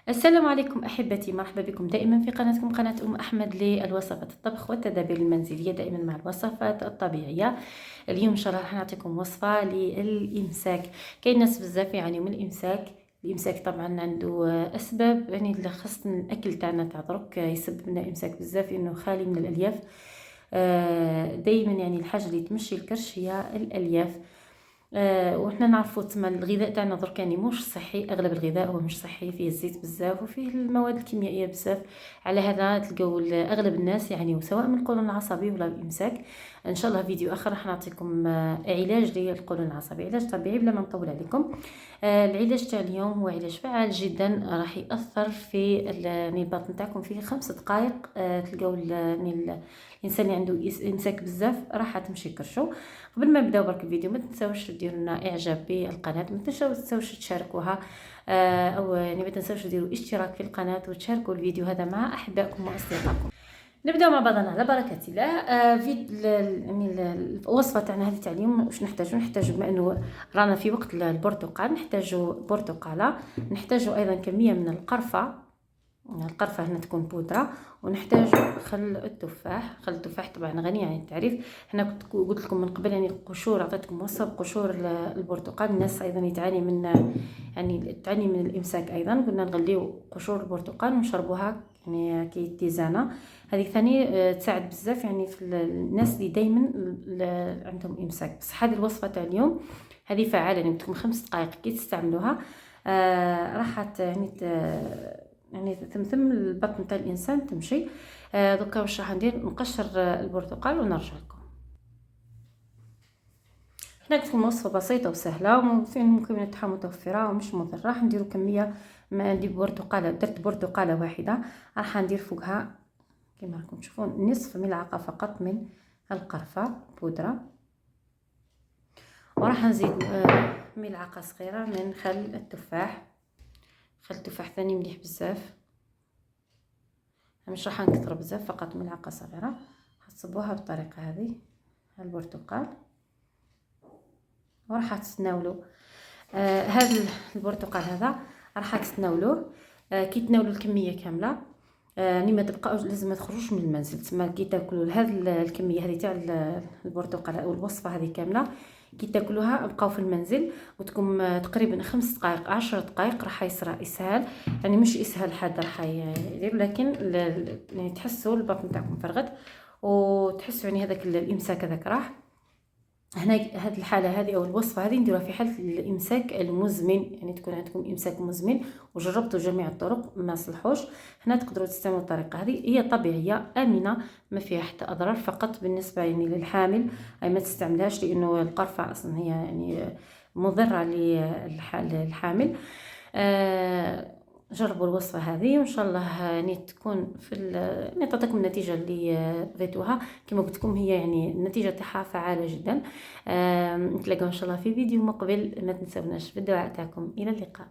السلام عليكم أحبتي، مرحبا بكم دائما في قناتكم قناة أحمد للوصفات الطبخ والتدابير المنزلية، دائما مع الوصفات الطبيعية. اليوم إن شاء الله راح نعطيكم وصفة للإمساك. كاين ناس بزاف يعانيو من الإمساك طبعا عنده أسباب، يعني خاصة الأكل تاعنا تاع درك يسبب لنا إمساك بزاف لأنه خالي من الألياف. دائما يعني الحاجة اللي تمشي الكرش هي الألياف. وحنا نعرفوا تما الغذاء تاعنا درك يعني مش صحي، اغلب الغذاء هو مش صحي، فيه الزيت بزاف وفيه المواد الكيميائيه بزاف. على هذا تلقاو اغلب الناس يعني سواء من القولون العصبي ولا الامساك. ان شاء الله فيديو اخر راح نعطيكم علاج للقولون العصبي، علاج طبيعي بلا ما نطول عليكم. العلاج تاع اليوم هو علاج فعال جدا، راح ياثر في يعني البطن تاعكم في 5 دقائق. تلقاو يعني الانسان اللي عنده امساك بزاف راح تمشي كرشو. قبل ما نبداو برك الفيديو ما تنساوش ديروا لنا اعجاب بالقناه، ما تنساوش تشاركوها، او يعني ما تنساوش ديروا اشتراك في القناه وتشاركوا الفيديو هذا مع احبائكم واصدقائكم. نبداو مع بعضنا على بركه الله. يعني الوصفه تاعنا هذه تاع اليوم واش نحتاجو بما انه رانا في وقت البرتقال، نحتاجو برتقاله، نحتاجو ايضا كميه من القرفة هنا تكون بودرة، ونحتاج خل التفاح طبعا غني عن التعريف. هنا كنت قلت لكم من قبل يعني قشور، عطيتكم وصفة بقشور البرتقال. الناس ايضا تعاني من الامساك، ايضا قلنا نغليو قشور البرتقال ونشربوها يعني كي تيزانة. هذه ثاني تساعد بزاف يعني في الناس اللي دايما عندهم امساك. بس هذه الوصفة تاع اليوم هذه فعالة، يعني بدكم 5 دقائق كي تستعملوها راح يعني تمثم البطن تاع الانسان تمشي. دوكا واش راح ندير، نقشر البرتقال ونرجع لكم. هنا تكون وصفه بسيطه وسهله وفين المكونات تاعها متوفره ومش مضره. راح نديرو كميه، ما ندير برتقاله، درت برتقاله واحده، راح ندير فوقها كما راكم تشوفون نصف ملعقه فقط من القرفه بودره، وراح نزيد ملعقه صغيره من خل التفاح. خل التفاح ثاني مليح بزاف، مش راح نكثر بزاف، فقط ملعقه صغيره. حتصبوها بالطريقه هذه البرتقال، وراح تتناولوا هذا البرتقال هذا راح تتناولوه. كي تناولوا الكميه كامله يعني ما تبقاوش، لازم ما تخرجوش من المنزل تما كي تاكلوا هذه الكميه هذه تاع البرتقال او الوصفه هذه كامله. كي تاكلوها بقاو في المنزل وتكون تقريبا 5 دقائق 10 دقائق راح يصرى اسهال، يعني مش اسهال حاد راح يدير، لكن يعني تحسوا البطن تاعكم فرغت وتحسوا يعني هذاك الامساك هذاك راح. هنا هذه الحاله هذه او الوصفه هذه نديروها في حاله الامساك المزمن، يعني تكون عندكم امساك مزمن وجربتوا جميع الطرق ما صلحوش. هنا تقدروا تستعملوا الطريقه هذه، هي طبيعيه امنه ما فيها حتى اضرار، فقط بالنسبه يعني للحامل اي ما تستعملهاش، لانه القرفه اصلا هي يعني مضره للحامل. جربوا الوصفه هذه وان شاء الله يعني تكون يعني تعطيكم النتيجه اللي بغيتوها. كما قلت لكم هي يعني النتيجه تاعها فعاله جدا. نتلاقاو ان شاء الله في فيديو مقبل، ما تنسوناش بالدعاء تاعكم. الى اللقاء.